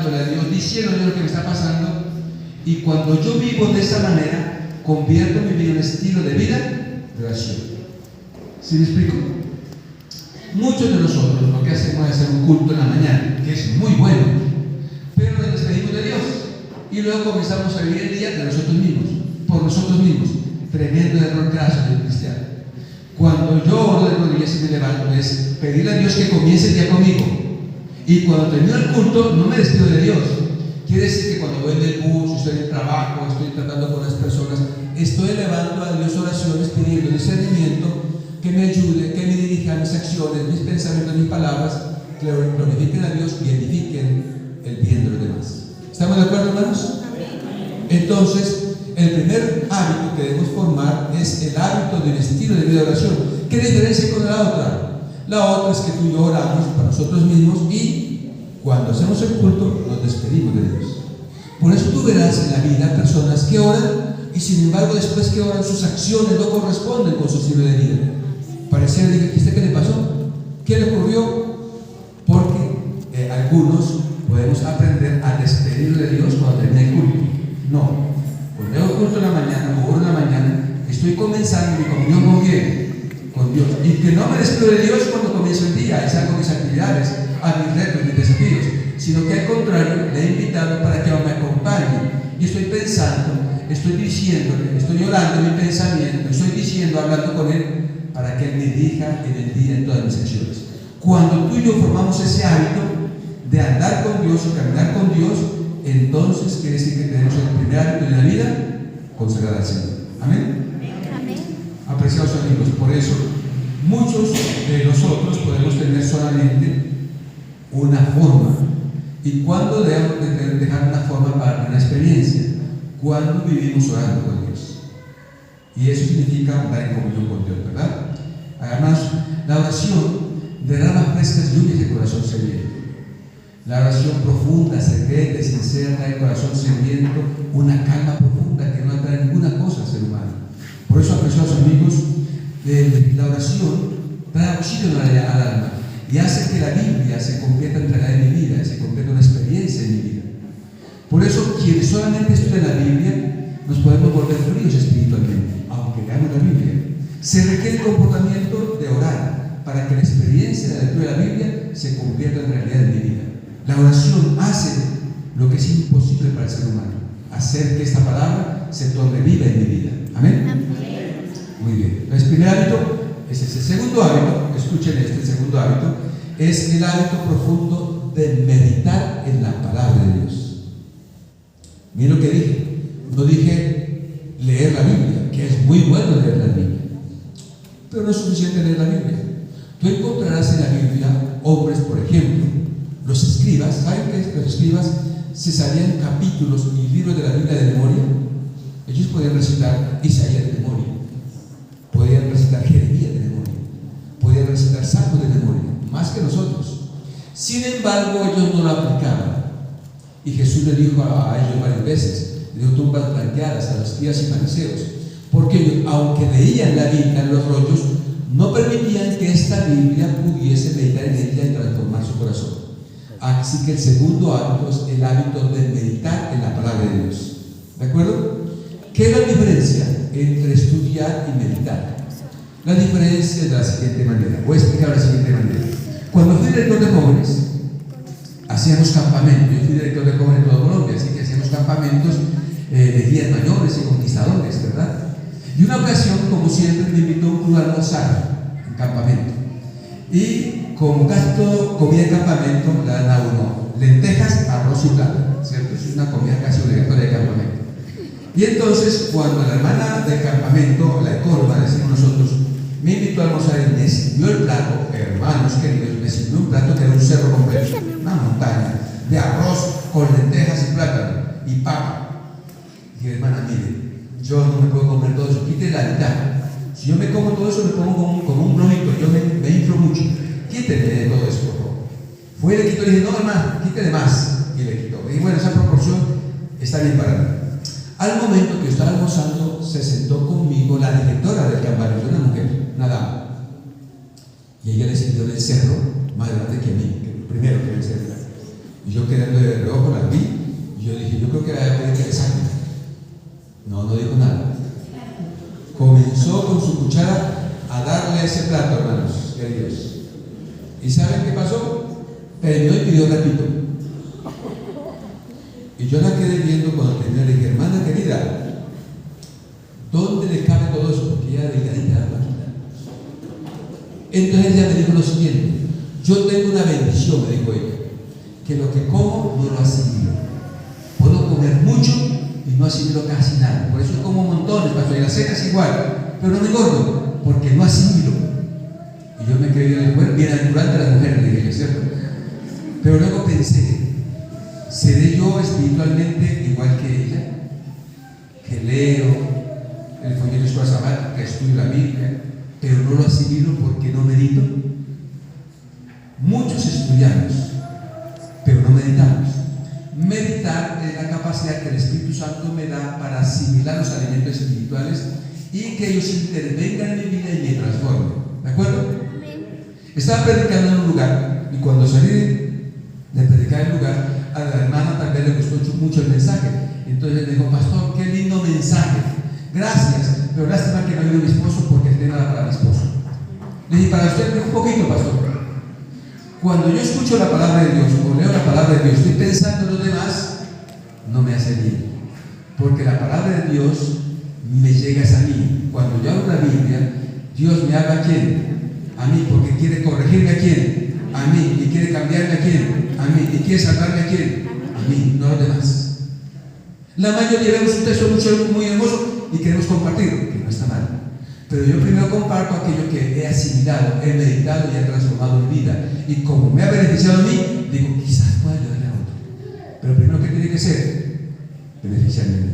hablándole a Dios, diciéndole lo que me está pasando. Y cuando yo vivo de esa manera, convierto mi vida en estilo de vida de oración. ¿Sí me explico? Muchos de nosotros lo que hacemos es hacer un culto en la mañana, que es muy bueno, pero nos despedimos de Dios y luego comenzamos a vivir el día de nosotros mismos, por nosotros mismos. Tremendo error graso del cristiano. Cuando yo oro de rodillas y me levanto, es pedirle a Dios que comience el día conmigo. Y cuando termino el culto, no me despido de Dios. Quiere decir que cuando voy en el bus, estoy en el trabajo, estoy tratando con las personas, estoy elevando a Dios oraciones, pidiendo discernimiento, que me ayude, que me dirija mis acciones, mis pensamientos, mis palabras, que glorifiquen a Dios y edifiquen el bien de los demás. ¿Estamos de acuerdo, hermanos? Entonces, el primer hábito que debemos formar es el hábito del estilo de vida de oración. ¿Qué diferencia con la otra? La otra es que tú y yo oramos para nosotros mismos y cuando hacemos el culto nos despedimos de Dios. Por eso tú verás en la vida personas que oran y sin embargo después que oran sus acciones no corresponden con su estilo de vida. Pareciera, ¿qué le pasó? ¿Qué le ocurrió? Porque algunos podemos aprender a despedir de Dios cuando termina el culto. No. Cuando hago culto en la mañana o oro en la mañana, estoy comenzando mi comunión con Dios. Y que no me despido de Dios cuando comienzo el día, es algo mis actividades, a mis retos, mis desafíos, sino que al contrario, le he invitado para que me acompañe. Y estoy pensando, estoy diciéndole, estoy orando en mi pensamiento, estoy diciendo, hablando con Él, para que Él me dirija en el día en todas mis acciones. Cuando tú y yo formamos ese hábito de andar con Dios o caminar con Dios, entonces quiere decir que tenemos el primer hábito de la vida consagrada al Señor. Amén. Amén. Apreciados amigos, por eso muchos de nosotros podemos tener solamente una forma. ¿Y cuándo debemos dejar una forma para una experiencia? Cuando vivimos orando con Dios. Y eso significa andar en comunión con Dios, ¿verdad? Además, la oración derrama frescas lluvias de corazón sediento. La oración profunda, secreta y sincera trae el corazón sediento una calma profunda que no atrae ninguna cosa al ser humano. Por eso, apreciados amigos, la oración trae auxilio al alma y hace que la Biblia se convierta en realidad en mi vida, se convierta en una experiencia en mi vida. Por eso, quienes solamente estudian la Biblia, nos podemos volver fríos espiritualmente, aunque leamos la Biblia. Se requiere el comportamiento de orar para que la experiencia de la lectura de la Biblia se convierta en realidad en mi vida. La oración hace lo que es imposible para el ser humano, hacer que esta palabra se torne viva en mi vida. ¿Amén? Amén. Muy bien. Entonces, el primer hábito, ese es el segundo hábito. Escuchen el segundo hábito es el hábito profundo de meditar en la palabra de Dios. Miren lo que dije. No dije leer la Biblia, que es muy bueno leer la Biblia, pero no es suficiente leer la Biblia. Tú encontrarás en la Biblia hombres, por ejemplo, los escribas. ¿Saben que los escribas se sabían capítulos y libros de la Biblia de memoria? Ellos podían recitar Isaías de memoria, podían recitar Jeremías de memoria, podían recitar Salmos de memoria, más que nosotros. Sin embargo, ellos no lo aplicaban. Y Jesús le dijo a ellos varias veces, le dio tumbas blanqueadas a los escribas y fariseos, porque ellos, aunque leían la Biblia en los rollos, no permitían que esta Biblia pudiese meditar en ella y transformar su corazón. Así que el segundo hábito es el hábito de meditar en la palabra de Dios. ¿De acuerdo? ¿Qué es la diferencia entre estudiar y meditar? La diferencia es de la siguiente manera. Voy a explicar de la siguiente manera. Cuando fui director de jóvenes, hacíamos campamentos. Yo fui director de jóvenes en toda Colombia, así que hacíamos campamentos de guías mayores y conquistadores, ¿verdad? Y una ocasión, como siempre, me invitó un club a almorzar en campamento. Y como casi todo comida de campamento, la dan a uno lentejas, arroz y plata, ¿cierto? Es una comida casi obligatoria de campamento. Y entonces, cuando la hermana del campamento, la ecorba, decimos nosotros, me invitó a almorzar y me sirvió el plato, hermanos queridos, me sirvió un plato que era un cerro completo, una montaña de arroz con lentejas y plátano y papa. Y dije, hermana, mire, yo no me puedo comer todo eso, quítele la mitad. Si yo me como todo eso, me pongo como un bromito, yo me inflo mucho. Quítele de todo eso, por favor. Fue y le quitó y le dije, no, hermano, quítele más. Y le quitó. Y bueno, esa proporción está bien para mí. Al momento que yo estaba almorzando, se sentó conmigo la directora del campamento, una mujer, una dama. Y ella le sirvió del cerro más grande que a mí, que el primero que me servía. Y yo quedando de reojo, la dije, yo creo que va a pedir que le saque. No, no dijo nada. Comenzó con su cuchara a darle ese plato, hermanos queridos. ¿Y saben qué pasó? Terminó y pidió repito. Y yo la quedé viendo cuando terminé. Le dije, hermana querida, ¿dónde le cabe todo eso? Porque ella delgadita la máquina. Entonces ella me dijo lo siguiente: yo tengo una bendición, me dijo ella, que lo que como no lo asimilo. Puedo comer mucho y no asimilo casi nada. Por eso como montones, pastor, y la cena es igual, pero no me engordo, porque no asimilo. Y yo me creí después, bienaventurante las mujeres, le dije, ¿cierto? Pero luego pensé, ¿seré yo espiritualmente igual que ella? Que leo el folleto de escuela sabática, que estudio la Biblia, pero no lo asimilo porque no medito. Muchos estudiamos, pero no meditamos. Meditar es la capacidad que el Espíritu Santo me da para asimilar los alimentos espirituales y que ellos intervengan en mi vida y me transformen. ¿De acuerdo? Estaba predicando en un lugar y cuando salí de predicar en el lugar, a la hermana tal vez le gustó mucho el mensaje. Entonces le dijo, pastor, qué lindo mensaje. Gracias, pero lástima que no vino mi esposo porque él tiene nada para mi esposo. Le dije, para usted un poquito, pastor. Cuando yo escucho la palabra de Dios o leo la palabra de Dios, estoy pensando en los demás, no me hace bien. Porque la palabra de Dios me llega a mí. Cuando yo abro la Biblia, Dios me habla a quién? A mí, porque quiere corregirme a quién? A mí. Y quiere cambiarme a quién? A mí. Y quiere salvarme a quién? A mí, no a los demás. La mayoría vemos un texto muy hermoso y queremos compartirlo, que no está mal. Pero yo primero comparto aquello que he asimilado, he meditado y he transformado en vida. Y como me ha beneficiado a mí, digo, quizás pueda ayudarle a otro. Pero primero, ¿qué tiene que ser? Beneficiarme a mí.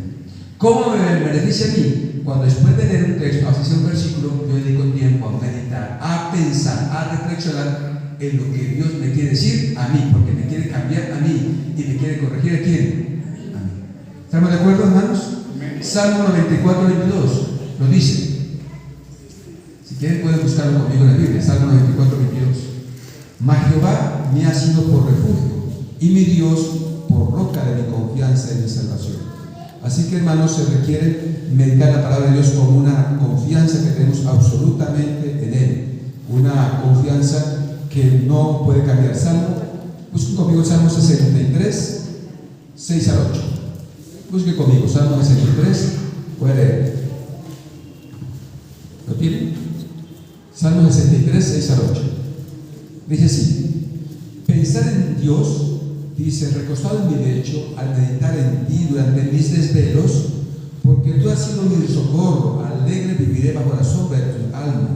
¿Cómo me beneficia a mí? Cuando después de leer un texto, así sea un versículo, yo dedico tiempo a meditar, a pensar, a reflexionar en lo que Dios me quiere decir a mí, porque me quiere cambiar a mí y me quiere corregir a quién? A mí. ¿Estamos de acuerdo, hermanos? Salmo 94, 22 lo dice. Si quieren pueden buscarlo conmigo en la Biblia. Salmo 94, 22. Mas Jehová me ha sido por refugio y mi Dios por roca de mi confianza y mi salvación. Así que, hermanos, se requiere meditar la palabra de Dios con una confianza que tenemos absolutamente en Él, una confianza que no puede cambiar. Busquen conmigo Salmo 63, 6 al 8. Busquen conmigo Salmo 63, voy a leer. ¿Lo tienen? Salmo 63, 6 al 8. Dice así: pensar en Dios, dice, recostado en mi lecho, al meditar en ti durante mis desvelos, porque tú has sido mi socorro, alegre viviré bajo la sombra de tu alma,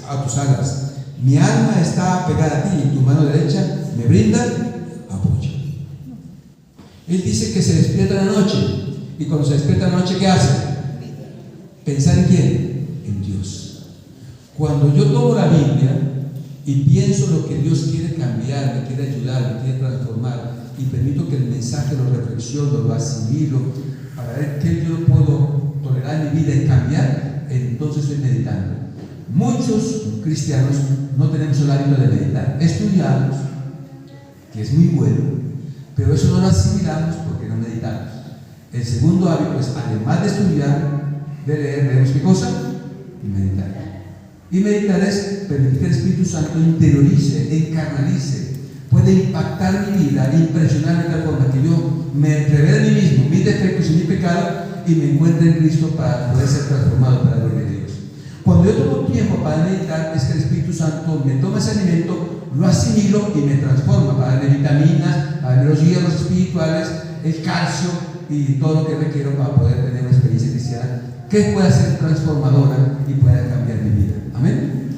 a tus alas. Mi alma está pegada a ti y tu mano derecha me brinda apoyo. Él dice que se despierta en la noche, y cuando se despierta en la noche, ¿qué hace? ¿Pensar en quién? En Dios. Cuando yo tomo la Biblia y pienso lo que Dios quiere cambiar, me quiere ayudar, me quiere transformar, y permito que el mensaje lo reflexiono, lo asimilo, para ver qué yo puedo tolerar en mi vida y cambiar, entonces estoy meditando. Muchos cristianos no tenemos el hábito de meditar. Estudiamos, que es muy bueno, pero eso no lo asimilamos porque no meditamos. El segundo hábito es, además de estudiar, de leer, leemos ¿qué cosa? Meditar. Y meditar es permitir que el Espíritu Santo interiorice, encarnalice, puede impactar mi vida, impresionarme de tal forma que yo me revele a mí mismo, mis defectos y mi pecado, y me encuentre en Cristo para poder ser transformado para la gloria de Dios. Cuando yo tomo tiempo para meditar, es que el Espíritu Santo me toma ese alimento, lo asimilo y me transforma para darle vitaminas, para darle los hierros espirituales, el calcio y todo lo que requiero para poder tener una experiencia cristiana que pueda ser transformadora y pueda cambiar mi vida. Amén.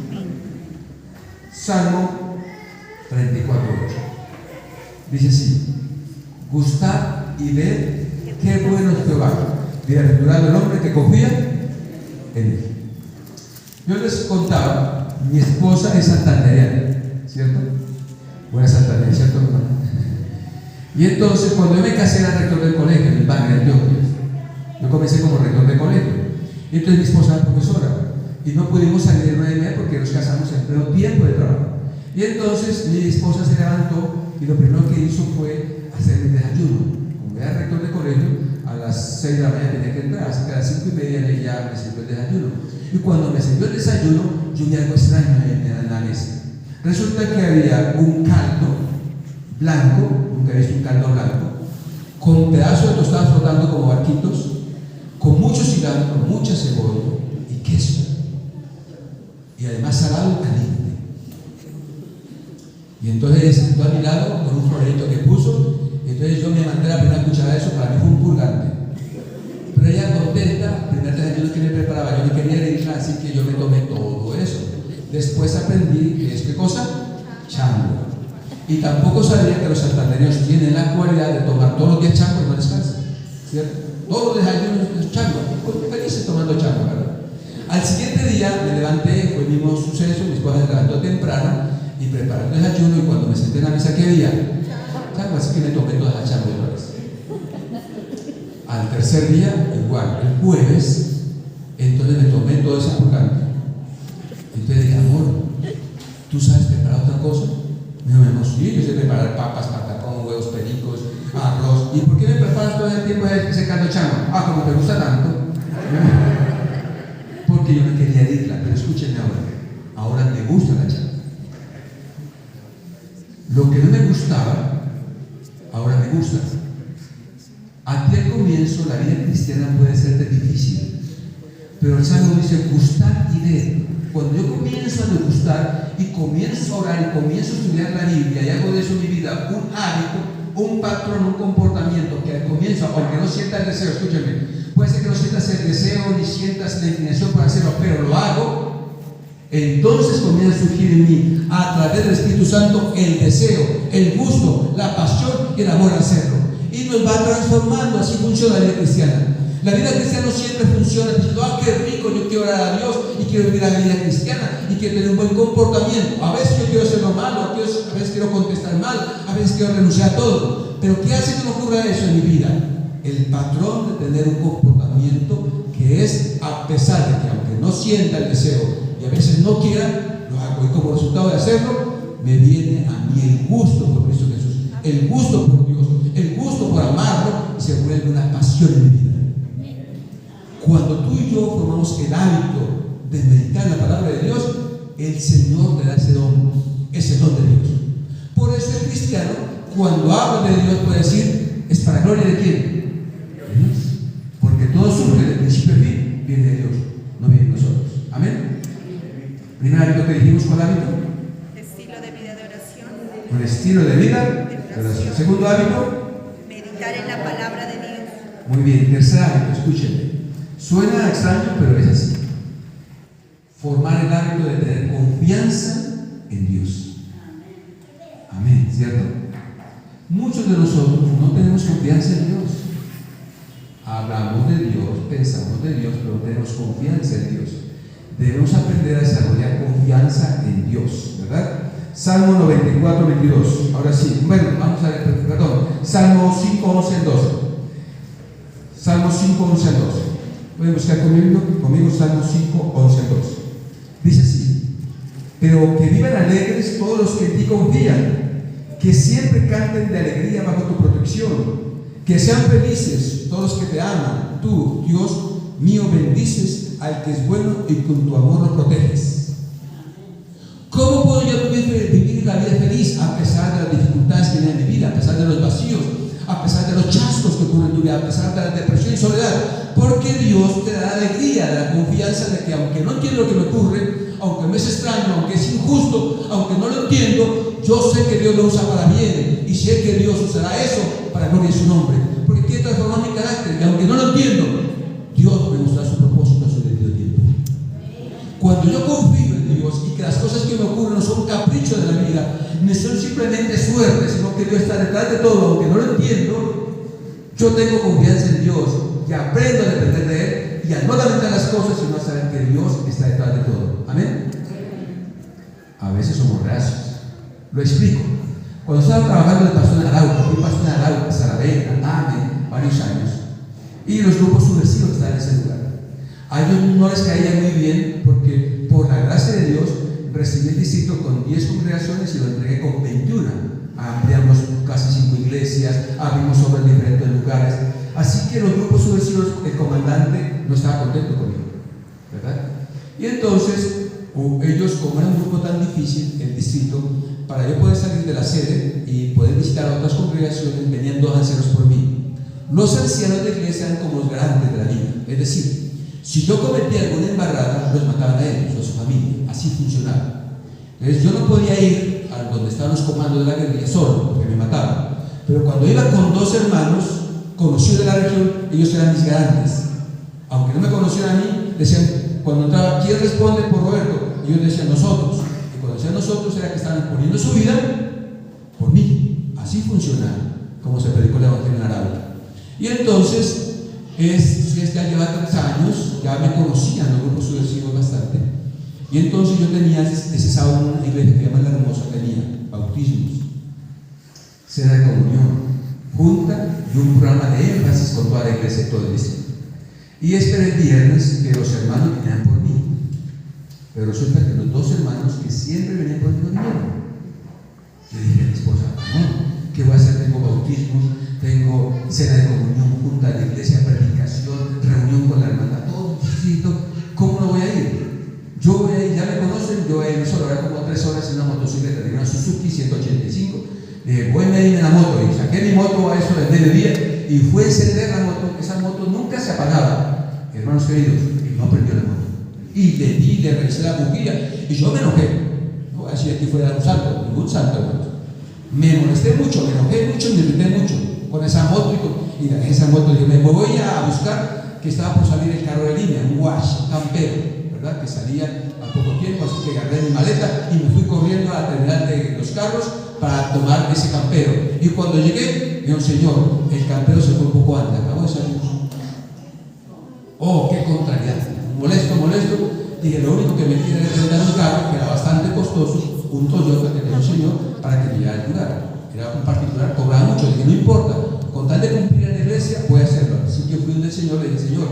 Salmo 34, 8. Dice así: gustad y ved qué bueno es Jehová, bienaventurado el hombre que confía en él. Yo les contaba, mi esposa es santandereana, ¿cierto? Buena santandereana, ¿cierto, hermano? Y entonces, cuando yo me casé, era rector del colegio, en el Valle de Antioquia. Yo comencé como rector de colegio. Y entonces mi esposa era profesora. Y no pudimos salir de 9:30 porque nos casamos en pleno tiempo de trabajo. Y entonces mi esposa se levantó y lo primero que hizo fue hacerme el desayuno. Como era rector colegio, a las 6 de la mañana tenía que entrar, así que a las 5:30 ya me sirvió el desayuno. Y cuando me sirvió el desayuno, yo vi algo extraño en la mesa. Resulta que había un caldo blanco, nunca he visto un caldo blanco, con pedazos de tostadas flotando como barquitos, con mucho cilantro, mucha cebolla y queso. Y además salado y caliente. Y entonces sentó a mi lado con un florito que puso. Y entonces yo me mandé la primera cucharada de eso, para mí fue un purgante. Pero ella contenta, primer desayuno que me preparaba, yo me quería ir, así que yo me tomé todo eso. Después aprendí que es, ¿qué cosa? Chango. Y tampoco sabía que los santandereños tienen la cualidad de tomar todos los días chango y no descansan, ¿cierto? Todos los desayunos chango, pues felices tomando chango, ¿verdad? Al siguiente día me levanté, fue el mismo suceso, mi esposa se levantó temprano y preparé el desayuno, y cuando me senté en la mesa, ¿qué había? Chango, así que me tomé toda la chango de una vez. Al tercer día, igual, el jueves, entonces me tomé todo ese purgante. Entonces dije, amor, ¿tú sabes preparar otra cosa? Me dijo, mi amor, sí, yo sé preparar papas, patacón, huevos pericos, arroz. ¿Y por qué me preparas todo el tiempo secando chango? Ah, como te gusta tanto. Porque yo no quería irla, pero escúchenme ahora me gusta la chango. Lo que no me gustaba, ahora me gusta. Aquí al comienzo la vida cristiana puede ser difícil, pero el Salmo dice, gustad y ved. Cuando yo comienzo a degustar y comienzo a orar y comienzo a estudiar la Biblia y hago de eso mi vida un hábito, un patrón, un comportamiento que al comienzo, aunque no sienta el deseo, escúchame, puede ser que no sientas el deseo ni sientas la inclinación para hacerlo, pero lo hago, entonces comienza a surgir en mí, a través del Espíritu Santo, el deseo, el gusto, la pasión y el amor a hacerlo. Y nos va transformando. Así funciona la vida cristiana. La vida cristiana no siempre funciona diciendo, ah, qué rico, yo quiero orar a Dios y quiero vivir la vida cristiana y quiero tener un buen comportamiento. A veces yo quiero hacer lo malo, a veces quiero contestar mal, a veces quiero renunciar a todo. Pero ¿qué hace que no ocurra eso en mi vida? El patrón de tener un comportamiento que es, a pesar de que aunque no sienta el deseo y a veces no quiera, lo hago, y como resultado de hacerlo me viene a mí el gusto por Cristo Jesús, el gusto por Dios, el gusto por amarlo, y se vuelve una pasión en mi vida. Cuando tú y yo formamos el hábito de meditar la palabra de Dios, el Señor le da ese don de Dios. Por eso el cristiano, cuando habla de Dios, puede decir, ¿es para gloria de quién? De Dios. Porque todo surge del principio a fin, viene de Dios, no viene de nosotros. Amén. Primer hábito que dijimos, ¿cuál hábito? Estilo de vida de oración. Un estilo de vida de oración. Segundo hábito, meditar en la palabra de Dios. muy bien. Tercer hábito, escúchenme. Suena extraño, pero es así. Formar el hábito de tener confianza en Dios. Amén, ¿cierto? Muchos de nosotros no tenemos confianza en Dios. Hablamos de Dios, pensamos de Dios, pero no tenemos confianza en Dios. Debemos aprender a desarrollar confianza en Dios, ¿verdad? Salmo 94, 22. Ahora sí, bueno, vamos a ver, perdón. Salmo 5, 11 al 12. Salmo 5, 11 al 12. Voy a buscar conmigo Salmo 5, 11 al 12. Dice así: pero que vivan alegres todos los que en ti confían, que siempre canten de alegría bajo tu protección, que sean felices todos los que te aman. Tú, Dios mío, bendices al que es bueno y con tu amor lo proteges. ¿Cómo puedo yo vivir la vida feliz a pesar de las dificultades que vienen en mi vida, a pesar de los vacíos, a pesar de los chascos que ocurren en tu vida, a pesar de la depresión y soledad? Porque Dios te da la alegría, la confianza de que aunque no entiendo lo que me ocurre, aunque me es extraño, aunque es injusto, aunque no lo entiendo, yo sé que Dios lo usa para bien y sé que Dios usará eso para gloria de su nombre, porque quiere transformar mi carácter y aunque no lo entiendo, Dios me mostrará su propósito a su debido tiempo. Cuando yo confío en Dios y que las cosas que me ocurren no son caprichos de la vida, ni son simplemente suerte, sino que Dios está detrás de todo, aunque no lo entiendo, yo tengo confianza en Dios y aprendo a depender de Él y a no lamentar las cosas, sino a saber que Dios está detrás de todo. Amén. A veces somos reacios. Lo explico. Cuando estaba trabajando de pastor en Arauca, fui pastor en Arauca, Saravena, Name, varios años, y los grupos subversivos que estaban en ese lugar, a ellos no les caía muy bien porque por la gracia de Dios recibí el distrito con 10 congregaciones y lo entregué con 21. Ampliamos casi 5 iglesias, abrimos obras en diferentes lugares. Así que los grupos subversivos, el comandante no estaba contento conmigo, ¿verdad? Y entonces, ellos, como era un grupo tan difícil, el distrito, para yo poder salir de la sede y poder visitar otras congregaciones, venían 2 ancianos por mí. Los ancianos de la iglesia eran como los garantes de la vida, es decir, si yo cometía alguna embarrada, los mataban a ellos o a su familia, así funcionaba. Entonces yo no podía ir a donde estaban los comandos de la guerrilla solo, porque me mataban. Pero cuando iba con 2 hermanos conocidos de la región, ellos eran mis garantes. Aunque no me conocieran a mí, decían, cuando entraba, ¿quién responde por Roberto? Ellos decían, nosotros. Y cuando decían nosotros, era que estaban poniendo su vida por mí. Así funciona como se predicó el evangelio en Arabia. Y entonces, ya lleva 3 años, ya me conocían los grupos subversivos bastante. Y entonces yo tenía ese sábado en una iglesia que se llama La Hermosa, tenía bautismos, cena de comunión, junta y un programa de énfasis con toda la iglesia y todo el distrito. Y esperé el viernes que los hermanos vinieran por mí. Pero resulta que los 2 hermanos que siempre venían por mí no vinieron. Le dije a mi esposa, no, ¿qué voy a hacer? Tengo bautismos, tengo cena de comunión, junta de la iglesia, predicación, reunión con la hermana, todo distrito. ¿Cómo no voy a ir? Yo voy a ir, ya me conocen, yo voy a ir solo, era como 3 horas en una motocicleta, tenía una Suzuki 185. Voy a medir en la moto y saqué mi moto a eso del mediodía y fue a encender la moto. Esa moto nunca se apagaba, hermanos queridos, y no prendió la moto. Y le revisé la bujía y yo me enojé. No voy a decir que fuera un santo, ningún santo, hermanos. Me molesté mucho, me enojé mucho, me irrité mucho con esa moto y en esa moto dije, me voy a buscar, que estaba por salir el carro de línea, un wash, un campero, ¿verdad? Que salía a poco tiempo, así que agarré mi maleta y me fui corriendo a la terminal de los carros para tomar ese campero. Y cuando llegué, dije, Señor, el campero se fue un poco antes, acabo de salir. Oh, qué contrariedad. Molesto. Dije, lo único que me queda es rentar un carro que era bastante costoso, un Toyota que tenía un señor para que me llevara al lugar. Era un particular, cobraba mucho. Dije, no importa, con tal de cumplir en la iglesia, voy a hacerlo. Así que fui donde el Señor, le dije, Señor,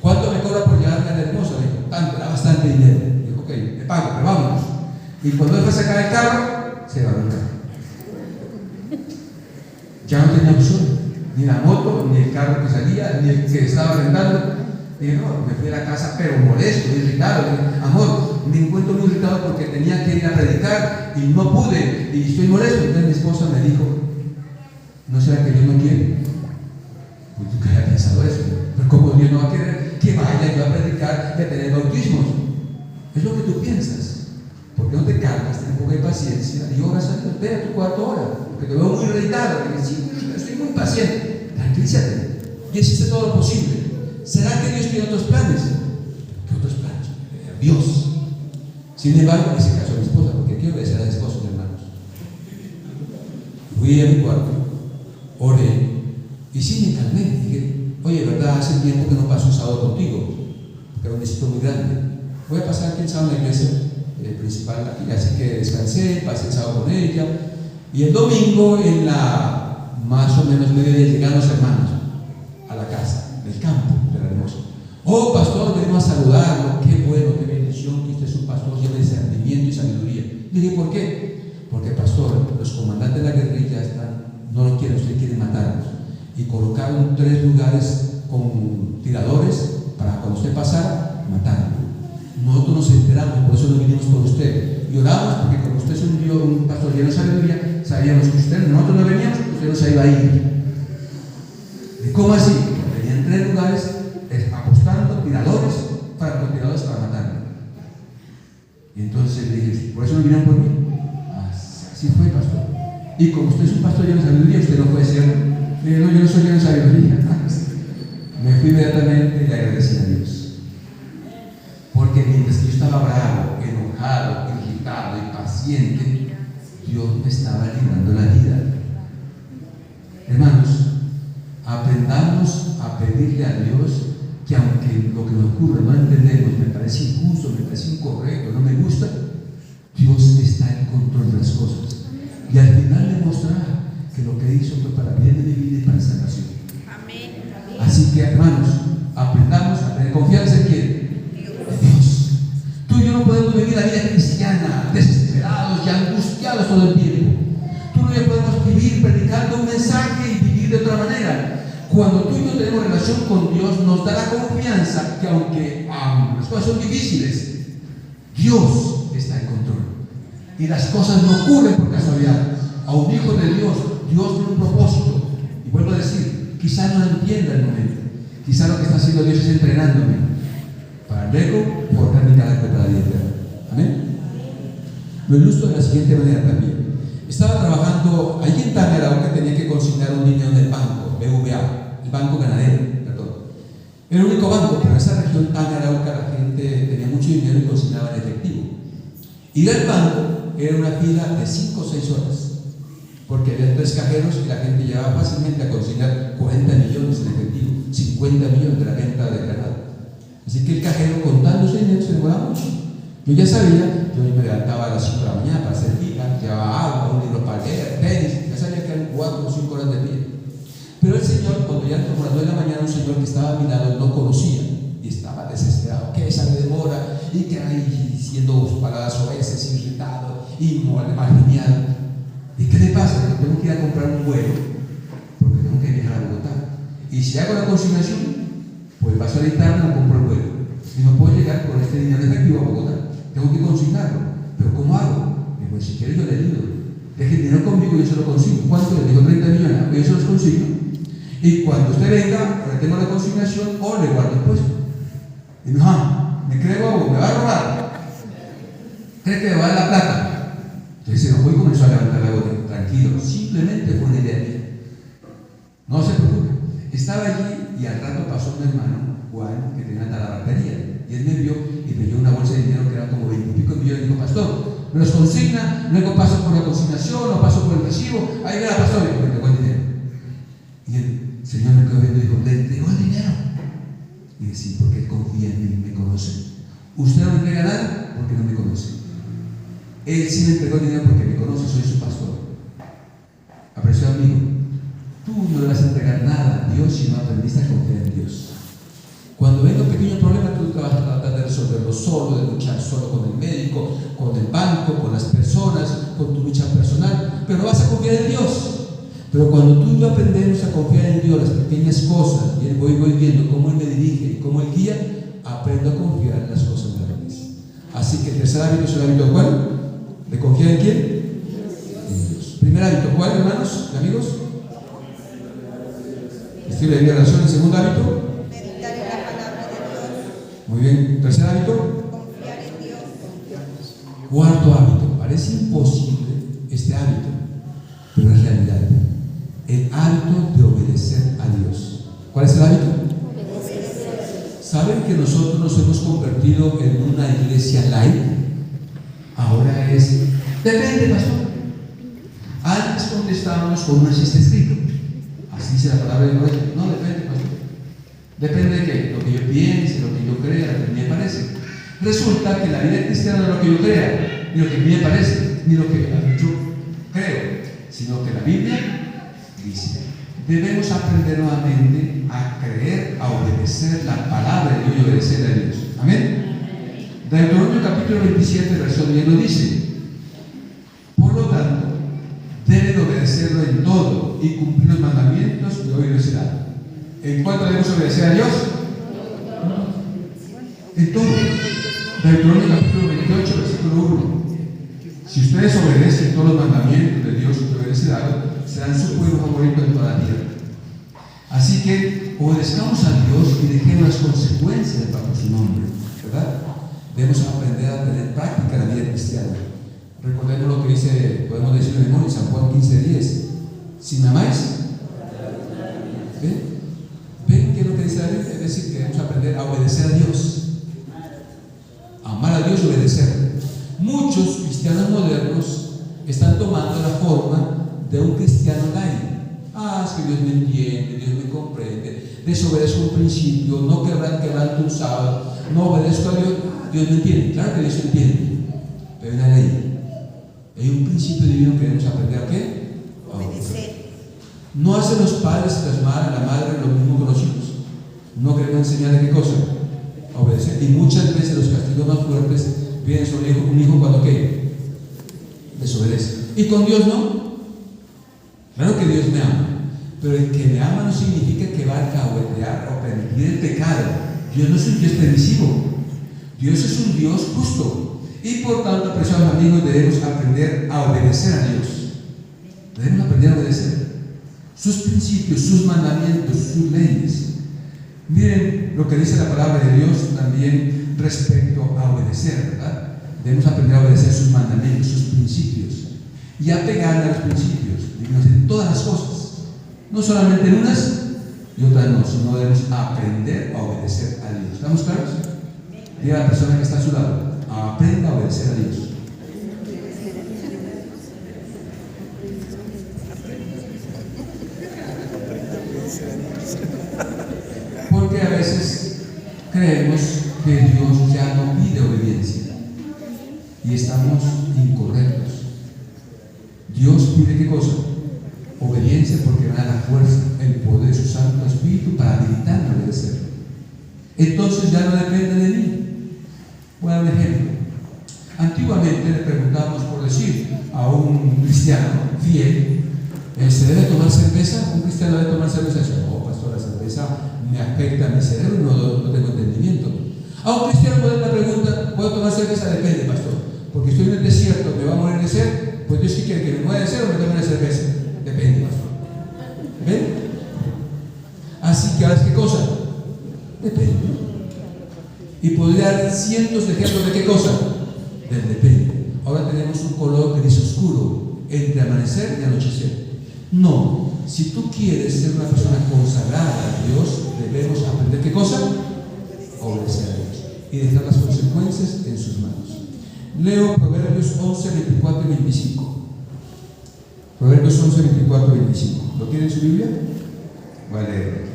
¿cuánto me cobra por llevarme a la Hermosa? Le dijo, tanto, era bastante dinero. Dijo, ok, te pago, pero vámonos. Y cuando él fue a sacar el carro, se va a el carro. Ya no tenía opción, ni la moto, ni el carro que salía, ni el que estaba rentando. Dije, no, me fui a la casa, pero molesto, irritado. Dije, amor, me encuentro muy irritado porque tenía que ir a predicar y no pude, y estoy molesto. Entonces mi esposa me dijo, ¿no será que Dios no quiere? Pues nunca había pensado eso. Pero como Dios no va a querer que vaya yo a predicar y a tener bautismos. Es lo que tú piensas. ¿Por qué no te calmas, ten un poco de paciencia y oras a Dios? Ve a tu cuarto hora, porque te veo muy irritado. Sí, estoy muy paciente. Tranquilízate. Y hiciste todo lo posible. ¿Será que Dios tiene otros planes? ¿Qué otros planes? Dios. Sin embargo, en ese caso a mi esposa, porque quiero obedecer a las esposas, hermanos. Fui a mi cuarto, oré, y sí me calmé. Dije, oye, ¿verdad? Hace tiempo que no paso un sábado contigo, porque era un éxito muy grande. Voy a pasar aquí el sábado en la iglesia principal aquí, así que descansé, pasé el sábado con ella. Y el domingo, en la más o menos mediodía, llegaron los hermanos a la casa del campo de la Hermosa. Oh, pastor, venimos a saludarlo. Qué bueno, qué bendición que usted es un pastor lleno de discernimiento y sabiduría. Dije, ¿por qué? Porque, pastor, los comandantes de la guerrilla no lo quieren, usted quiere matarlos. Y colocaron 3 lugares con tiradores para cuando usted pasara, matarlo. Nosotros nos enteramos, por eso no vinimos por usted. Y oramos porque como usted es un pastor lleno de sabiduría, sabíamos que nosotros no veníamos, usted no se iba a ir. ¿Y cómo así? Tenían 3 lugares apostando tiradores, francotiradores para matarlo. Y entonces le dije, ¿por eso no vinieron por mí? Así fue, pastor. Y como usted es un pastor lleno de sabiduría, usted no puede ser. Le dije, no, yo no soy lleno de sabiduría. Me fui inmediatamente y le agradecí a Dios. Porque mientras que yo estaba bravo, enojado, irritado, impaciente, Dios me estaba librando la vida. Hermanos, aprendamos a pedirle a Dios que aunque lo que nos ocurre no entendemos, me parece injusto, me parece incorrecto, no me gusta, Dios está en control de las cosas. Y al final le mostrará que lo que hizo fue para bien de mi vida y para salvación. Amén. Así que, hermanos, aprendamos a tener confianza en quién. Dios. Tú y yo no podemos vivir la vida cristiana desesperados y angustiados todo el tiempo. Tú y yo podemos vivir predicando otra manera. Cuando tú y yo tenemos relación con Dios, nos da la confianza que aunque las cosas son difíciles, Dios está en control. Y las cosas no ocurren por casualidad. A un hijo de Dios, Dios tiene un propósito. Y vuelvo a decir, quizás no entienda el momento. Quizás lo que está haciendo Dios es entrenándome para luego forjar mi carácter para la vida eterna. Amén. Lo ilustro de la siguiente manera también. Estaba trabajando allí en Tangarauca, tenía que consignar un dinero del banco, BVA, el banco ganadero, perdón. Era el único banco, pero en esa región Tangarauca la gente tenía mucho dinero y consignaba en efectivo. Ir al banco era una fila de 5 o 6 horas, porque había 3 cajeros y la gente llegaba fácilmente a consignar 40 millones en efectivo, 50 millones de la venta de Granada. Así que el cajero, contando ese dinero, se demoraba mucho. Yo ya sabía, yo me levantaba a las 5 de la mañana para hacer fila, llevaba agua, un libro para leer, tenis, ya sabía que eran 4 o 5 horas de pie. Pero el Señor, cuando ya como a las 2 de la mañana, un señor que estaba a mi lado no conocía y estaba desesperado. ¿Qué esa me demora? Y que ahí diciendo palabras oeces, irritado y mal geniado. ¿Y qué le pasa? Que tengo que ir a comprar un vuelo porque tengo que viajar a Bogotá. Y si hago la consignación, pues va a solicitar, no compro el vuelo. Y no puedo llegar con este dinero efectivo a Bogotá. Tengo que consignarlo. ¿Pero cómo hago? Pues si quiere yo le digo. Deje el dinero conmigo y yo se lo consigo. ¿Cuánto? Le digo 30 millones. Yo se los consigo. Y cuando usted venga, retengo la consignación o le guardo el puesto. Y no, me cree bobo, me va a robar. ¿Cree que me va a dar la plata? Entonces se enojó y comenzó a levantar la voz. Tranquilo, simplemente fue una idea mía. No se preocupe. Estaba allí y al rato pasó mi hermano, Juan, que tenía una talabartería. Y él me vio y me dio una bolsa de dinero que era como 20 y pico millones. Y dijo, pastor, me los consigna, luego paso por la consignación o paso por el recibo. Ahí verá, pastor, y me entregó el dinero. Y el Señor me quedó viendo y dijo, ¿le entregó el dinero? Y dije, sí, porque él confía en mí y me conoce. Usted no me entrega nada porque no me conoce. Él sí me entregó el dinero porque me conoce, soy su pastor. Apreciado amigo, tú no le vas a entregar nada a Dios si no aprendiste a confiar en Dios. Cuando venga un pequeño problema, tú te vas a tratar de resolverlo solo, de luchar solo con el médico, con el banco, con las personas, con tu lucha personal, pero vas a confiar en Dios. Pero cuando tú y yo aprendemos a confiar en Dios, las pequeñas cosas, y voy viendo cómo Él me dirige y cómo Él guía, aprendo a confiar en las cosas grandes. Así que el tercer hábito es el hábito ¿cuál? ¿De confiar en quién? En Dios. Primer hábito, ¿cuál, hermanos y amigos? Estilo de vida de oración. El segundo hábito, meditar en la palabra de Dios. muy bien. Tercer hábito, Confiar en Dios. cuarto hábito. Parece imposible este hábito, pero es realidad. El hábito de obedecer a Dios. ¿Cuál es el hábito? ¿Saben que nosotros nos hemos convertido en una iglesia light? Ahora es, depende, pastor. Antes contestábamos con un así está escrito. Así dice la palabra de Dios. No, depende, pastor. Depende de qué, lo que yo piense, lo que yo crea, lo que me parece. Resulta que la vida cristiana no es lo que yo crea, ni lo que a mí me parece, ni lo que yo creo, sino que la Biblia dice. Debemos aprender nuevamente a creer, a obedecer la palabra de Dios y obedecer a Dios. Amén. Deuteronomio capítulo 27, verso 10 lo dice. Por lo tanto, deben obedecerlo en todo y cumplir los mandamientos que hoy les he dado. ¿En cuánto debemos obedecer a Dios? En todo. Deuteronomio capítulo 28, versículo 1. Si ustedes obedecen todos los mandamientos de Dios que hoy les he dado, serán su pueblo favorito en toda la tierra. Así que obedezcamos a Dios y dejemos las consecuencias bajo su nombre, ¿verdad? Debemos aprender a tener práctica la vida cristiana. Recordemos lo que dice, podemos decir de memoria, San Juan 15:10. Si me amáis, ¿ven qué es lo que dice la Biblia? Es decir, que debemos aprender a obedecer a Dios. Amar a Dios y obedecer. Muchos cristianos modernos están tomando la forma de un cristiano light. Es que Dios me entiende, Dios me comprende, desobedezco un principio, no quebranto un sábado, no obedezco a Dios. Dios me entiende, claro que Dios me entiende, pero hay una ley, hay un principio divino que debemos aprender a qué? A obedecer. No hacen los padres y las madres, la madre lo mismo que los hijos. No queremos enseñarle qué cosa, a obedecer. Y muchas veces los castigos más fuertes vienen sobre un hijo cuando ¿qué? Desobedece. Y con Dios no. Claro que Dios me ama, Pero el que me ama no significa que va a alcahuetear o permitir el pecado. Dios no es un Dios permisivo. Dios es un Dios justo. Y por tanto, apreciados amigos, debemos aprender a obedecer a Dios. Debemos aprender a obedecer sus principios, sus mandamientos, sus leyes. Miren lo que dice la palabra de Dios también respecto a obedecer, ¿verdad? Debemos aprender a obedecer sus mandamientos, sus principios, y apegarnos a los principios, digamos, en todas las cosas, no solamente en unas y otras no, sino debemos aprender a obedecer a Dios. ¿Estamos claros? Diga a la persona que está a su lado: aprenda a obedecer a Dios. Porque a veces creemos que Dios ya no pide obediencia y estamos incorrectos. Dios pide ¿qué cosa? Obediencia, porque da la fuerza, el poder de su Santo Espíritu para habilitarme a obedecer. Entonces ya no depende de mí. Voy a dar un ejemplo. Antiguamente le preguntábamos, por decir, a un cristiano fiel: ¿se debe tomar cerveza? ¿Un cristiano debe tomar cerveza? No, pastor, la cerveza me afecta a mi cerebro, no tengo entendimiento. A un cristiano puede dar la pregunta: ¿puedo tomar cerveza? Depende, pastor, porque estoy en el desierto, me va a morir de sed. Pues Dios sí quiere que me muera de sed o me tome la cerveza. Depende, pastor. ¿Ven? Así que ¿qué cosa? Depende. Y podría dar cientos de ejemplos de qué cosa. Del depende. Ahora tenemos un color gris oscuro entre amanecer y anochecer. No, si tú quieres ser una persona consagrada a Dios, debemos aprender ¿qué cosa? Obedecer a Dios y dejar las consecuencias en sus manos. Leo Proverbios 11, 24 y 25. Proverbios 11, 24 y 25. ¿Lo tiene en su Biblia? Voy a leerlo.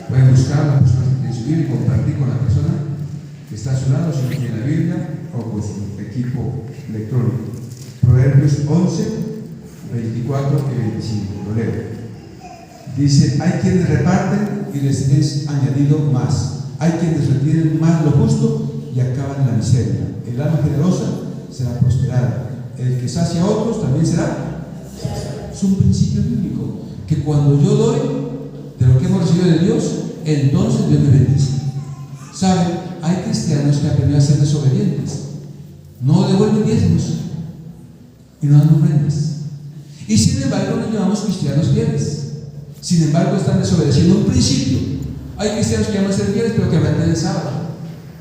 Pueden buscar a la persona que tiene su Biblia y compartir con la persona que está a su lado, si no tiene la Biblia, o con su equipo electrónico. Proverbios 11, 24 y 25. Lo leo. Dice: hay quienes reparten y les es añadido más. Hay quienes retienen más lo justo y acaban en la miseria. El alma generosa será prosperada. El que sacia a otros también será. Es un principio bíblico, que cuando yo doy de lo que hemos recibido de Dios, entonces Dios me bendice. ¿Saben? Hay cristianos que aprendieron a ser desobedientes. No devuelven diezmos y no dan ofrendas. Y sin embargo nos llamamos cristianos fieles. Sin embargo están desobedeciendo un principio. Hay cristianos que llaman ser fieles, pero que mantienen el sábado,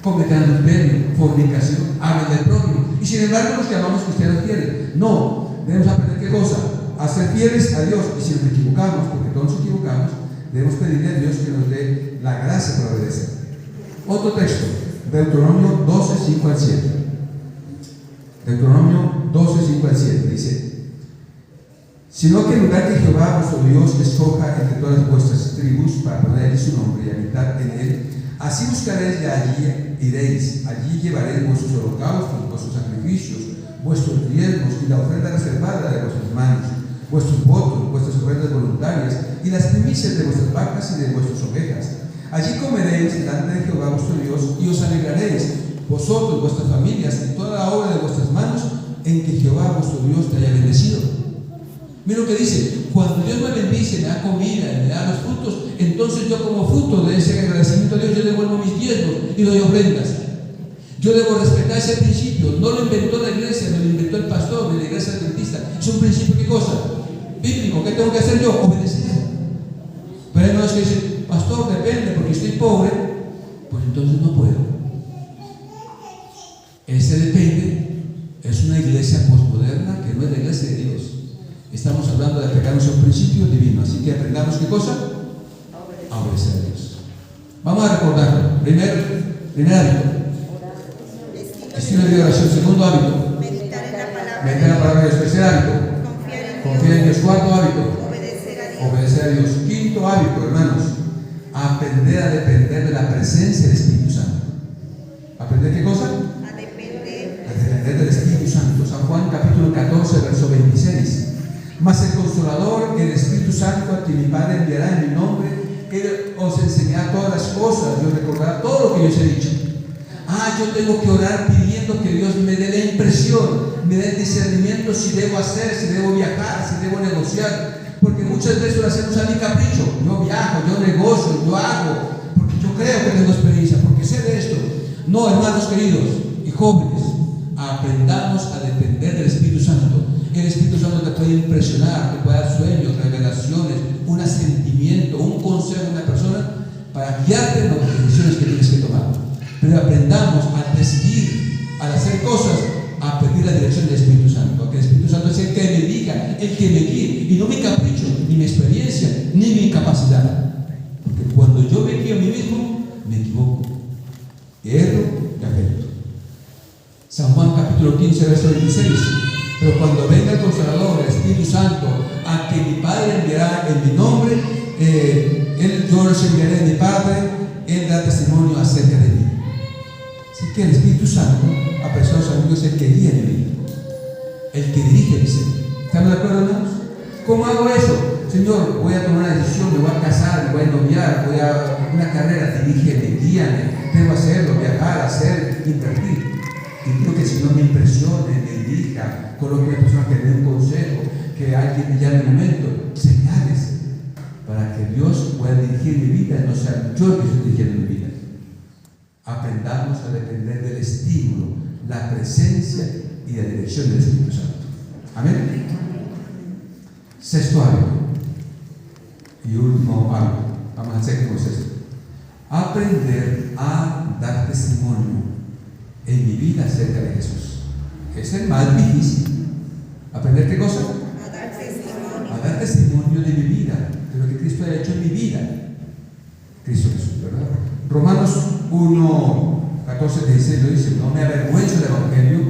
cometen adulterio, fornicación, hablan del prójimo. Y sin embargo nos llamamos cristianos fieles. No, debemos aprender ¿qué cosa? A ser fieles a Dios. Y si nos equivocamos, porque todos nos equivocamos, debemos pedirle a Dios que nos dé la gracia para obedecer. Otro texto, Deuteronomio 12, 5 al 7. Deuteronomio 12, 5 al 7 dice: sino que el lugar que Jehová vuestro Dios escoja entre todas vuestras tribus para poner allí su nombre y habitar en él, así buscaréis y allí iréis. Allí llevaréis vuestros holocaustos, vuestros sacrificios, vuestros diezmos y la ofrenda reservada de vuestras manos, vuestros votos, vuestras ofrendas voluntarias y las primicias de vuestras vacas y de vuestras ovejas. Allí comeréis delante de Jehová vuestro Dios y os alegraréis, vosotros, vuestras familias y toda la obra de vuestras manos en que Jehová vuestro Dios te haya bendecido. Mira lo que dice: cuando Dios me bendice, me da comida y me da los frutos, entonces yo como fruto de ese agradecimiento a Dios, yo devuelvo mis diezmos y doy ofrendas. Yo debo respetar ese principio. No lo inventó la iglesia, no lo inventó el pastor de la iglesia adventista. Es un principio, ¿qué cosa? Bíblico. ¿Qué tengo que hacer yo? Obedecer. Pero hay hermanos que dicen: pastor, depende, porque estoy pobre. Pues entonces no puedo. Ese depende es una iglesia posmoderna que no es la iglesia de Dios. Estamos hablando de apegarnos a un principio divino. Así que aprendamos ¿qué cosa? A obedecer a Dios. Vamos a recordarlo. Primer hábito, estilo de vida de oración. Segundo hábito, meditar en meditar la palabra en la palabra de Dios. Tercer hábito, confiar en Dios. Cuarto hábito, obedecer a Dios. Quinto hábito, hermanos, aprender a depender de la presencia del Espíritu Santo. ¿Aprender qué cosa? a depender A depender del Espíritu Santo. San Juan capítulo 14, verso 26. Mas el Consolador, el Espíritu Santo, a quien mi Padre enviará en mi nombre, Él os enseñará todas las cosas, y os recordará todo lo que yo os he dicho. Yo tengo que orar pidiendo pidiendo que Dios me dé la impresión, me dé el discernimiento si debo hacer, si debo viajar, si debo negociar. Porque muchas veces lo hacemos a mi capricho. Yo viajo, yo negocio, yo hago, porque yo creo que tengo experiencia, porque sé de esto. No, hermanos queridos y jóvenes, aprendamos a depender del Espíritu Santo. El Espíritu Santo te puede impresionar, te puede dar sueños, revelaciones, un asentimiento, un consejo de una persona para guiarte en las decisiones que tienes que tomar. Pero aprendamos a decidir, al hacer cosas, a pedir la dirección del Espíritu Santo. Que el Espíritu Santo es el que me diga, el que me guíe, y no mi capricho, ni mi experiencia, ni mi capacidad. Porque cuando yo me guío a mí mismo, me equivoco, erro y afecto. San Juan capítulo 15, verso 26. Pero cuando venga el Consolador, el Espíritu Santo, a que mi Padre enviará en mi nombre, yo los enviaré de mi Padre, Él da testimonio acerca de mí. Así que el Espíritu Santo, apreciados amigos, es el que guía mi vida, el que dirige mi ser. ¿Estamos de acuerdo, hermanos? ¿Cómo hago eso? Señor, voy a tomar una decisión, me voy a casar, me voy a noviar, voy a una carrera, dirígeme, guíame, debo hacerlo, viajar, hacer, invertir. Y quiero que el Señor me impresione, me dirija, coloque a una persona que me dé un consejo, que alguien me llame en un momento, señales, para que Dios pueda dirigir mi vida y no sea yo el que estoy dirigiendo mi vida. Aprendamos a depender del estímulo, la presencia y la dirección del Espíritu Santo. Amén. Sexto hábito y último hábito. Vamos al sexto. Aprender a dar testimonio en mi vida acerca de Jesús. Es el más difícil. ¿Aprender qué cosa? A dar testimonio. A dar testimonio de mi vida, de lo que Cristo ha hecho en mi vida. Cristo Jesús, ¿verdad? Romanos 1, 14, 16 lo dice: no me avergüenzo del Evangelio,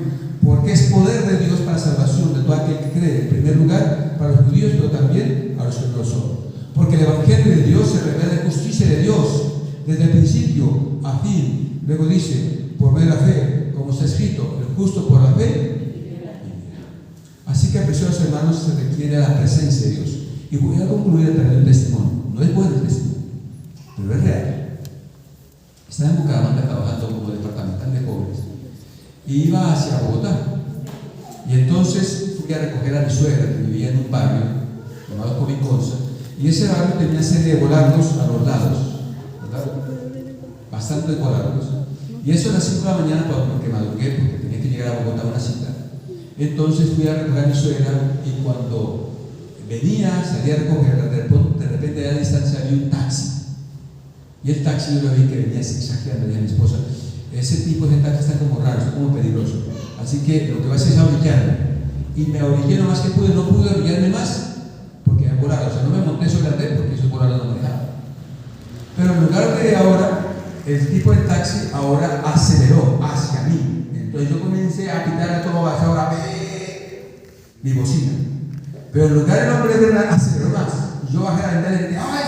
porque es poder de Dios para salvación de todo aquel que cree, en primer lugar para los judíos, pero también a los que no lo son. Porque el Evangelio de Dios se revela en justicia de Dios, desde el principio a fin. Luego dice: por medio de la fe, como está escrito, el justo por la fe. Así que, apreciados hermanos, se requiere la presencia de Dios. Y voy a concluir a través del testimonio. No es bueno el testimonio, pero es real. Estaba en Bucaramanga trabajando como departamental de jóvenes y iba hacia Bogotá. Y entonces fui a recoger a mi suegra, que vivía en un barrio llamado Coviconza, y ese barrio tenía una serie de volandos a los lados, ¿verdad? Bastante volandos. Y eso a las 5 de la mañana, porque madrugué, porque tenía que llegar a Bogotá a una cita. Entonces fui a recoger a mi suegra, y cuando venía, salí a recogerla, de repente a la distancia había un taxi. Y el taxi yo lo vi que venía zigzagueando, le dije a mi esposa: ese tipo de taxi está como raro, está como peligroso. Así que lo que voy a hacer es orillarme. Y me orillé lo más que pude, no pude orillarme más, porque me volaron. O sea, no me monté sobre el andén, porque eso volado no manejaba. Pero en lugar de ahora, el tipo de taxi ahora aceleró hacia mí. Entonces yo comencé a quitar a todo base, ahora mi bocina. Pero en lugar del hombre de aceleró más. Yo bajé la ventana y dije: ¡ay!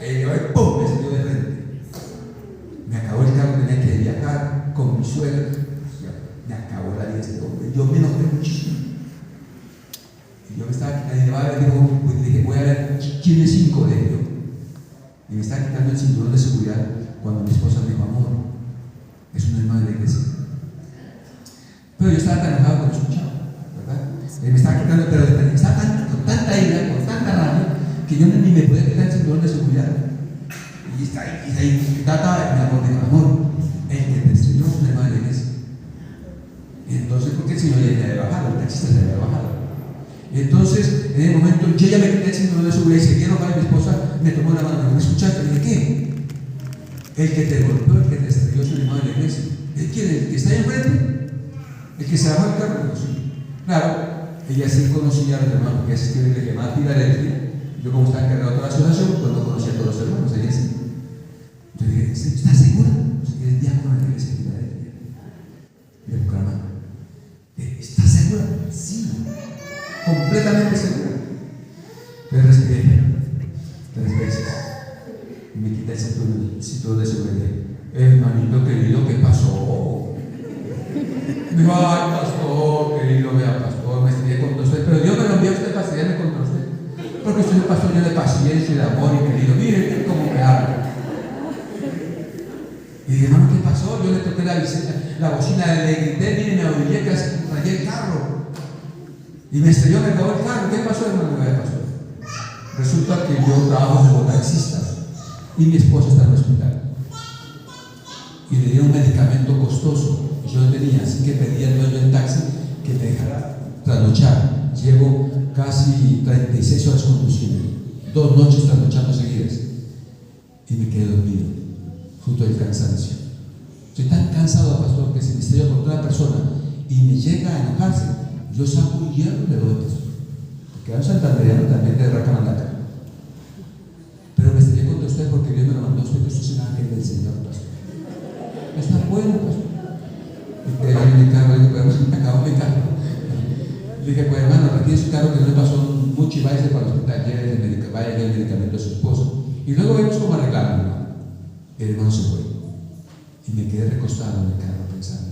Y yo, ¡pum!, me salió de frente. Me acabó el carro, tenía que viajar con mi suegra. Me acabó la vida de este hombre. Yo me enojé muchísimo. Y yo me estaba quitando, dije: voy a ver quién es 5 de ellos. Y me estaba quitando el cinturón de seguridad cuando mi esposa me dijo: amor, es una hermana de la iglesia. Pero yo estaba tan enojado con eso, ¿verdad? Me estaba quitando, pero estaba con tanta ira, con tanta rabia, que yo ni me podía quitar el cinturón de seguridad. Y ahí trataba, mi amor, de amor, el que te estrelló es una hermana de la iglesia. Y entonces, porque el Señor ya había bajado, el taxista se había bajado. Entonces, en el momento, yo ya me quité el cinturón de seguridad y seguí enojado, y mi esposa me tomó la mano: ¿me escuchaste? Le dije: ¿qué? El que te golpeó, el que te estrelló es una hermana de la iglesia. ¿El quién? ¿El que está ahí enfrente? ¿El que se bajó el carro? Sí. Claro, ella sí conocía a los hermanos, porque ella asistía a la iglesia llamada Filadelfia. Yo, como estaba encargado de toda la asociación, pues no conocía a todos los hermanos, ella sí. Entonces dije: ¿estás segura? Pues eres diácono de la iglesia de Filadelfia, de Bucaramanga. ¿Estás segura? Sí, completamente segura. Pero respiré 3 veces y me quité el cinturón de seguridad. Hermanito querido, ¿qué pasó? Me dijo: ay, pastor, querido, vea, pastor, me estrellé contra usted, pero Dios me lo envió a usted para estrellarme contra usted, porque usted es un pastor lleno de paciencia y de amor, y querido, mire cómo me habla. Y dije: hermano, ¿qué pasó? Yo le toqué la la bocina le grité, mire, me orillé, casi rayé el carro. Y me estrelló, me acabó el carro. ¿Qué pasó, hermano? ¿Qué pasó? Resulta que yo trabajo como taxista y mi esposa está en el hospital. Y le dieron un medicamento costoso. Yo no tenía, así que pedí al dueño del taxi que me dejara trasnochar. Llevo casi 36 horas conduciendo, 2 noches trasnochando seguidas. Y me quedé dormido, fruto del cansancio. Estoy tan cansado, pastor, que si me estrello contra una persona y me llega a enojarse, yo saco un hierro y le doy eso. Porque a un santandereano también te derracan la cara. Pero me estrellé contra usted porque Dios me lo mandó a usted, que usted es un ángel del Señor, pastor. Está bueno, pastor. Y que en mi carro, le dije, pues me acabó mi carro. Le dije, pues hermano, retire su carro que no le pasó mucho y váyase para el hospital, vaya el medicamento a su esposo. Y luego vemos cómo arreglarlo, hermano. El hermano se fue. Y me quedé recostado en el carro pensando,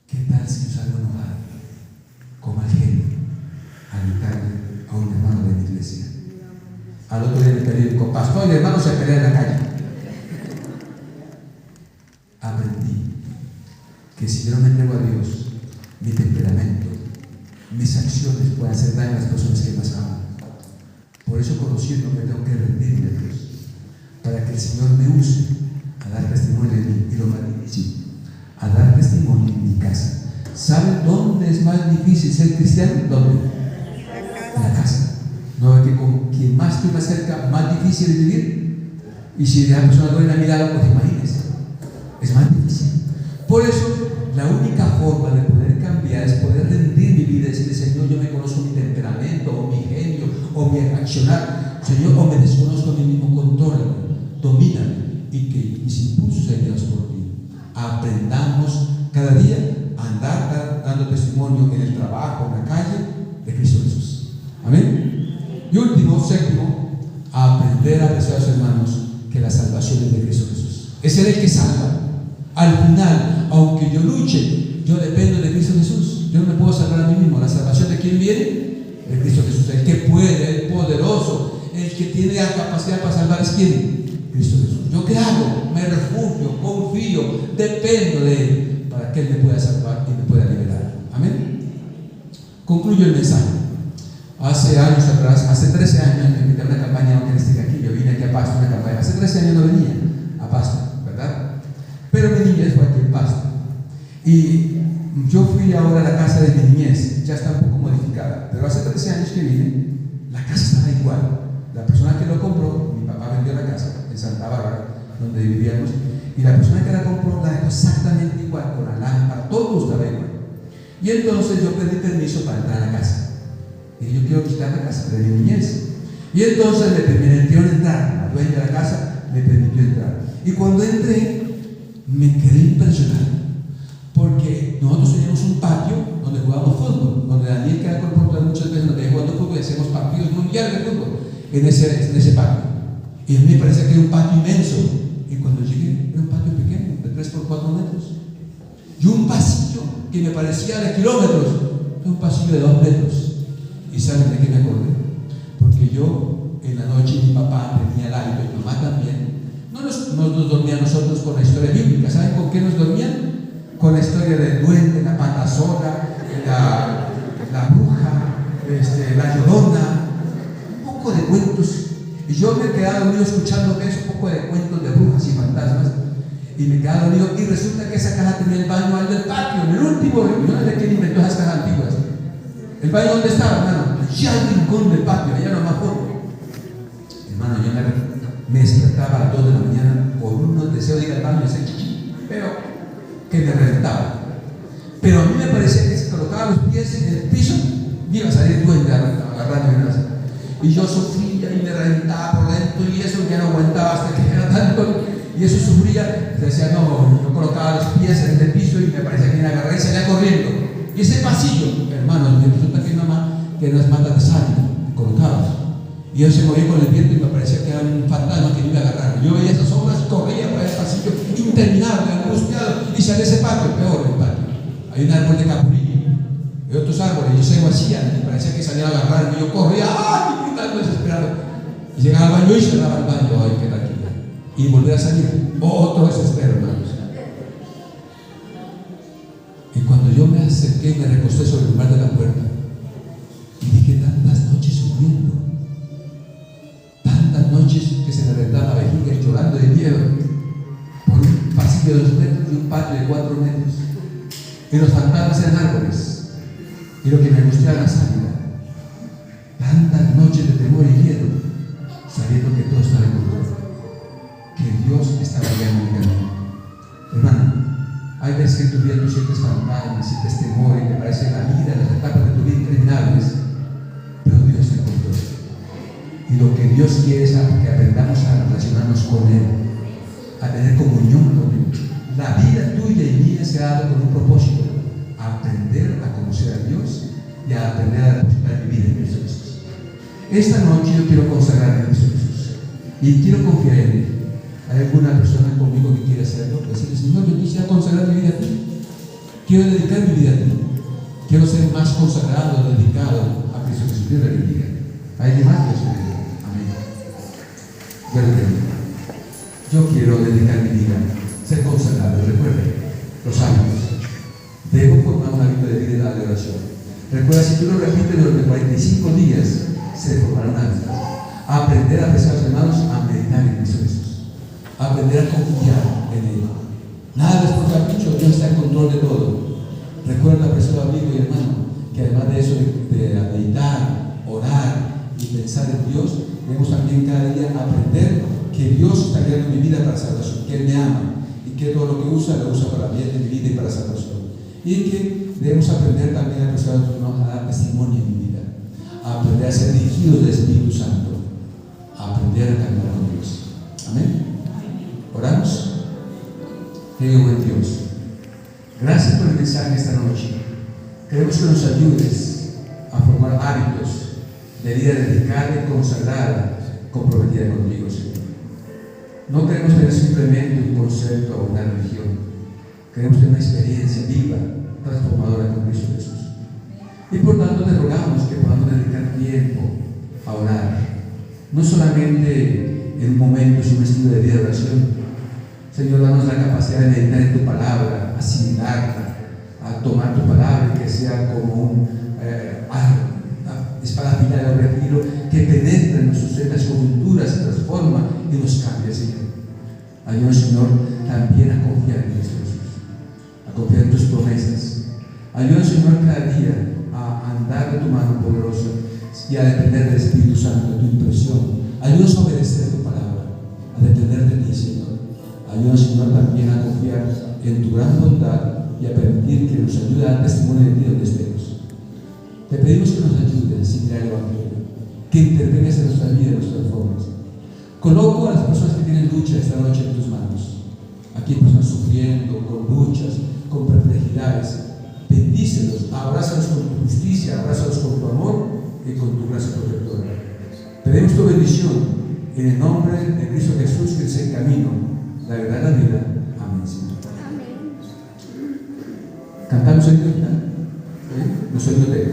¿qué tal si yo salgo enojado, como al genio, a gritarle a un hermano de mi iglesia? Al otro día le pedí, con pastor y el hermano se pelea en la calle. Aprendí que si yo no me entrego a Dios, mi temperamento, mis acciones pueden hacer daño a las personas que más aman. Por eso, conociendo, me tengo que rendirme a Dios, para que el Señor me use a dar testimonio de mí. Y lo más difícil, a dar testimonio en mi casa. ¿Saben dónde es más difícil ser cristiano? ¿Dónde? En la casa. ¿No es que con quien más estoy más cerca, más difícil es vivir? Y si la persona duele a mi lado, pues imagínense, es más difícil. Por eso, la única forma de poder cambiar es poder rendir mi vida y decirle, Señor, yo me conozco mi temperamento, o mi genio, o mi accionar, Señor, o me desconozco a mí mismo, contrólame, domíname, y que mis impulsos sean guiados por ti. Aprendamos cada día a andar dando testimonio en el trabajo, en la calle, de Cristo Jesús. Amén. Y último, séptimo, a aprender a apreciar a los hermanos que la salvación es de Cristo Jesús. Es Él el que salva. Al final, aunque yo luche, yo dependo de Cristo Jesús. Yo no me puedo salvar a mí mismo. ¿La salvación de quién viene? De Cristo Jesús. El que puede, el poderoso, el que tiene la capacidad para salvar es ¿quién? Cristo Jesús. ¿Yo qué hago? Me refugio, confío, dependo de Él para que Él me pueda salvar y me pueda liberar. Amén. Concluyo el mensaje. Hace años atrás, hace 13 años, me invité a una campaña evangelística aquí. Yo vine aquí a Pasto, una campaña. Hace 13 años no venía a Pasto, ¿verdad? Pero mi niñez fue aquí en Pasto. Y yo fui ahora a la casa de mi niñez, ya está un poco modificada. Pero hace 13 años que vine, la casa estaba igual. La persona que lo compró, mi papá vendió la casa en Santa Bárbara, donde vivíamos, y la persona que la compró la dejó exactamente igual, con la lámpara, todo estaba igual. Y entonces yo pedí permiso para entrar a la casa. Y yo quiero visitar la casa de mi niñez. Y entonces me permitieron entrar, la dueña de la casa me permitió entrar. Y cuando entré, me quedé impresionado, porque nosotros teníamos un patio donde jugábamos fútbol, donde Daniel queda con Portugal muchas veces, donde jugando fútbol y hacemos partidos mundiales de fútbol en ese patio. Y a mí me parecía que era un patio inmenso. Y cuando llegué, era un patio pequeño, de 3 por 4 metros. Y un pasillo que me parecía de kilómetros, era un pasillo de 2 metros. ¿Y saben de qué me acordé? Porque yo, en la noche, mi papá tenía el hábito, y mi mamá también, no nos dormía a nosotros con la historia bíblica. ¿Saben con qué nos dormían? Con la historia del duende, la patasola, la bruja, la llorona, un poco de cuentos. Y yo me quedaba dormido escuchando eso, un poco de cuentos de brujas y fantasmas. Y me quedaba dormido. Y resulta que esa caja tenía el baño al del patio, en el último. Yo no sé quién inventó esas cajas antiguas. ¿El baño dónde estaba, hermano? Allá al rincón del patio, allá lo más fondo. Hermano, yo me despertaba a las 2 de la mañana con unos deseos de ir al baño y hacer chichi, pero que me reventaba. Pero a mí me parecía que si colocaba los pies en el piso, me iba a salir duende agarrándome. Y yo sufría y me reventaba por dentro, y eso ya no aguantaba hasta que era tanto, y eso sufría. Decía, no, yo colocaba los pies en el piso y me parecía que me agarré y salía corriendo. Y ese pasillo, hermano, resulta que mi mamá tenía unas matas de sal colocadas. Y yo se movía con el viento y me parecía que era un fantasma que me iba a agarrar. Yo veía esas sombras, corría por ese pasillo interminable, angustiado, y salía ese patio, peor el patio. Hay un árbol de capulillo y otros árboles, y yo se vacían, y parecía que salía a agarrarme, y yo corría, ¡ay! Gritando desesperado. Y llegaba al baño y cerraba el baño, ¡ay, qué tranquilo! Y volver a salir, otro desespero, hermanos. acerqué y me recosté sobre el umbral de la puerta. Y dije, tantas noches sufriendo, tantas noches que se me reventaba la vejiga y llorando de miedo, por un pasillo de 2 metros y un patio de 4 metros. Y los fantasmas eran árboles, y lo que me angustiaba era sanidad. Tantas noches de temor y miedo, sabiendo que todo estaba en control, que Dios estaba guiando mi camino. Hermano, hay veces que en tu vida tú sientes fantasmas, sientes temor y te parece la vida, las etapas de tu vida interminables, pero Dios está en control. Y lo que Dios quiere es que aprendamos a relacionarnos con Él, a tener comunión con Él. La vida tuya y mía se ha dado con un propósito: aprender a conocer a Dios y a aprender a depositar mi vida en Cristo Jesús. Esta noche yo quiero consagrarme a Cristo Jesús y quiero confiar en Él. ¿Hay alguna persona conmigo que quiere hacerlo? Decirle, Señor, yo quisiera consagrar mi vida a ti. Quiero dedicar mi vida a ti. Quiero ser más consagrado, dedicado a Cristo Jesús. Dios le bendiga. ¿Hay alguien más? Dios le bendiga. Amén. Dios le bendiga. Yo quiero dedicar mi vida, ser consagrado. Recuerde los hábitos. Debo formar un hábito de vida de oración. Recuerda, si tú lo repites durante 45 días, se formará un hábito. Aprender a apreciar a los hermanos, a meditar en Cristo Jesús. Aprender a confiar en Él. Nada les por capricho, Dios está en control de todo. Recuerda, apreciado amigo y hermano, que además de eso de meditar, orar y pensar en Dios, debemos también cada día aprender que Dios está guiando mi vida para salvación, que Él me ama y que todo lo que usa lo usa para bien de mi vida y para salvación. Y que debemos aprender también, apreciado hermano, a dar testimonio en mi vida, a aprender a ser dirigidos del Espíritu Santo, a aprender a caminar con Dios. Amén. Oramos. Querido buen Dios, gracias por el mensaje esta noche. Queremos que nos ayudes a formar hábitos de vida dedicada y consagrada, comprometida contigo, Señor. No queremos tener simplemente un concepto o una religión. Queremos tener una experiencia viva, transformadora con Cristo Jesús. Y por tanto te rogamos que podamos dedicar tiempo a orar, no solamente en un momento, sino un estilo de vida de oración. Señor, danos la capacidad de meditar en tu palabra, asimilarla, a tomar tu palabra y que sea como una espada afilada de doble filo que penetra en nuestras sendas coyunturas, se transforma y nos cambia, Señor. Ayúdanos, Señor, también a confiar en Cristo Jesús, a confiar en tus promesas. Ayúdanos, Señor, cada día a andar de tu mano poderosa y a depender del Espíritu Santo, de tu impresión. Ayúdanos a obedecer tu palabra, a depender de ti, Señor. Ayúdanos, Señor, también a confiar en tu gran bondad y a permitir que nos ayude a dar testimonio de ti donde estemos. Te pedimos que nos ayudes a enseñar el Evangelio, que intervengas en nuestra vida y en nuestras formas. Coloco a las personas que tienen lucha esta noche en tus manos. Aquí hay personas sufriendo, con luchas, con perplejidades. Bendícelos, abrázalos con tu justicia, abrázalos con tu amor y con tu gracia protectora. Pedimos tu bendición en el nombre de Cristo Jesús, que es el camino, la verdad y la vida. Amén, Señor. Amén. Cantamos el himno. ¿Los oídos de Él.